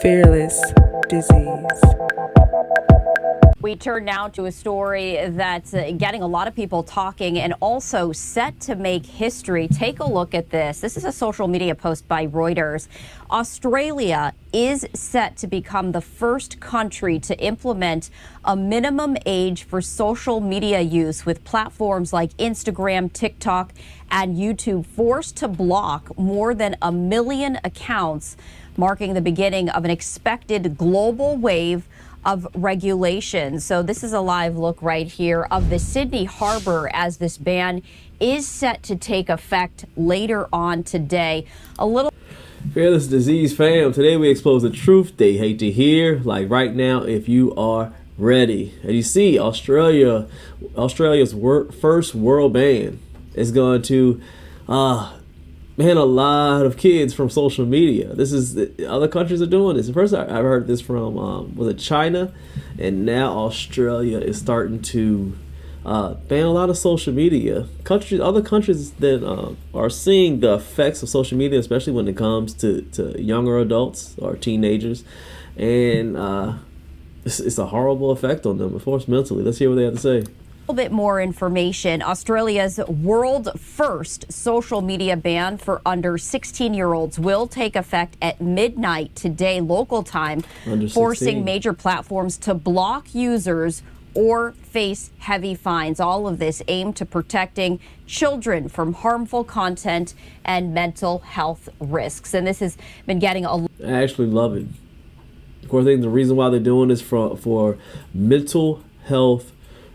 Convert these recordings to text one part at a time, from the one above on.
Fearless Disease. We turn now to a story that's getting a lot of people talking and also set to make history. Take a look at this. This is a social media post by Reuters. Australia is set to become the first country to implement a minimum age for social media use, with platforms like Instagram, TikTok, and YouTube forced to block more than 1 million accounts, marking the beginning of an expected global wave of regulation. So this is a live look right here of the Sydney Harbor as this ban is set to take effect later on today. A little Fearless Disease fam, today we expose the truth they hate to hear, like right now, if you are ready. And you see, Australia's first world ban is going to ban a lot of kids from social media. This is, other countries are doing this. First, I've heard this from, was it China? And now Australia is starting to ban a lot of social media. Other countries that are seeing the effects of social media, especially when it comes to younger adults or teenagers. And it's a horrible effect on them, of course, mentally. Let's hear what they have to say. A bit more information. Australia's world first social media ban for under 16-year-olds will take effect at midnight today local time, forcing major platforms to block users or face heavy fines. All of this aimed to protecting children from harmful content and mental health risks. And this has been getting a I actually love it. Of course, I think the reason why they're doing this for mental health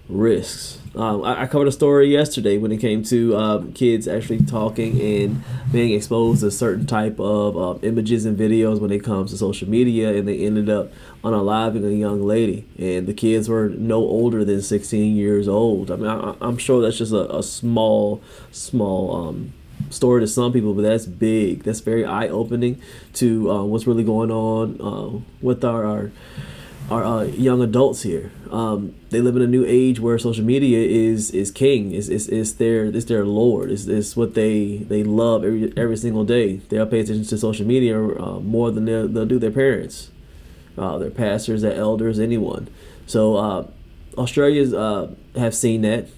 risks. I covered a story yesterday when it came to kids actually talking and being exposed to certain type of images and videos when it comes to social media, and they ended up unaliving a young lady, and the kids were no older than 16 years old. I mean, I'm sure that's just a small story to some people, but that's big. That's very eye-opening to what's really going on with our young adults here. They live in a new age where social media is king. It's their lord. It's what they love every single day. They'll pay attention to social media more than they'll do their parents, their pastors, their elders, anyone. So Australians have seen that,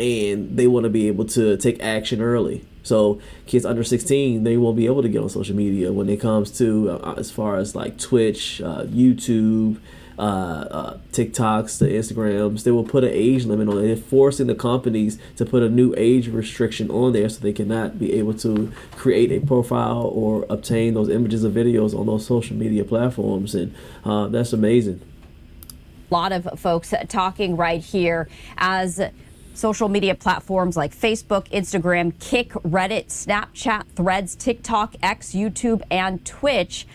and they want to be able to take action early. So kids under 16, they won't be able to get on social media when it comes to as far as like Twitch, YouTube, TikToks, the Instagrams. They will put an age limit on it. They're forcing the companies to put a new age restriction on there so they cannot be able to create a profile or obtain those images or videos on those social media platforms. And that's amazing. A lot of folks talking right here as social media platforms like Facebook, Instagram, Kik, Reddit, Snapchat, Threads, TikTok, X, YouTube, and Twitch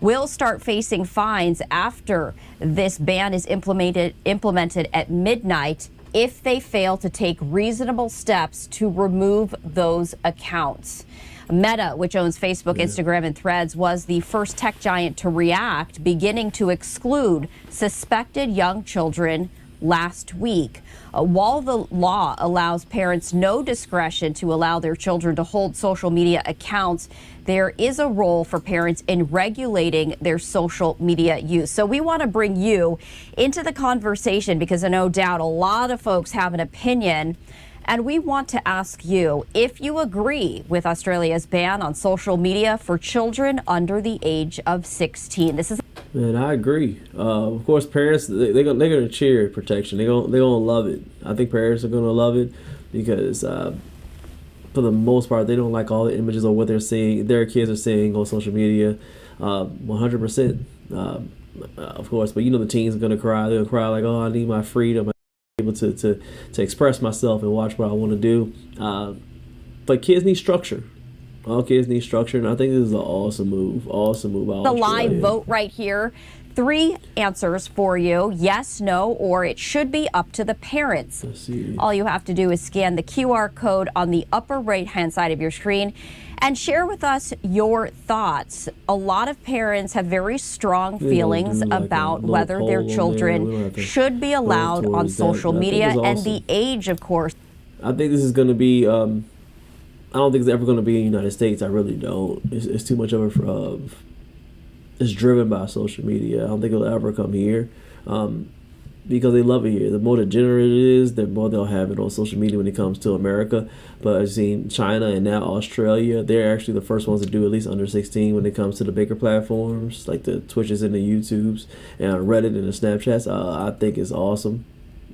will start facing fines after this ban is implemented at midnight if they fail to take reasonable steps to remove those accounts. Meta, which owns Facebook, Instagram, and Threads, was the first tech giant to react, beginning to exclude suspected young children last week. While the law allows parents no discretion to allow their children to hold social media accounts, there is a role for parents in regulating their social media use. So we want to bring you into the conversation because no doubt a lot of folks have an opinion. And we want to ask you if you agree with Australia's ban on social media for children under the age of 16. This is. Man, I agree. Of course, parents they're gonna cheer protection. They're gonna love it. I think parents are gonna love it because for the most part they don't like all the images or what they're seeing. Their kids are seeing on social media. 100%. Of course, but you know the teens are gonna cry. They'll cry like, "Oh, I need my freedom. Able to express myself and watch what I want to do." But kids need structure. All kids need structure, and I think this is an awesome move. Awesome move. The live vote right here. 3 answers for you: yes, no, or it should be up to the parents. Let's see. All you have to do is scan the QR code on the upper right-hand side of your screen and share with us your thoughts. A lot of parents have very strong feelings about whether their children should be allowed on social media and the age, of course. I think this is going to be I don't think it's ever going to be in the United States. I really don't. It's too much of is driven by social media. I don't think it'll ever come here. Because they love it here. The more degenerate it is, the more they'll have it on social media when it comes to America. But I've seen China and now Australia, they're actually the first ones to do at least under 16 when it comes to the bigger platforms, like the Twitches and the YouTubes and Reddit and the Snapchats. I think it's awesome.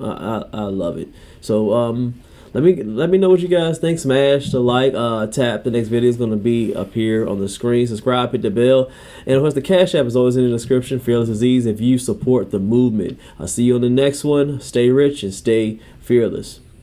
I love it. So let me know what you guys think. Smash the like, tap. The next video is going to be up here on the screen. Subscribe, hit the bell, and of course the Cash App is always in the description. Fearless Disease if you support the movement. I'll see you on the next one. Stay rich and stay fearless.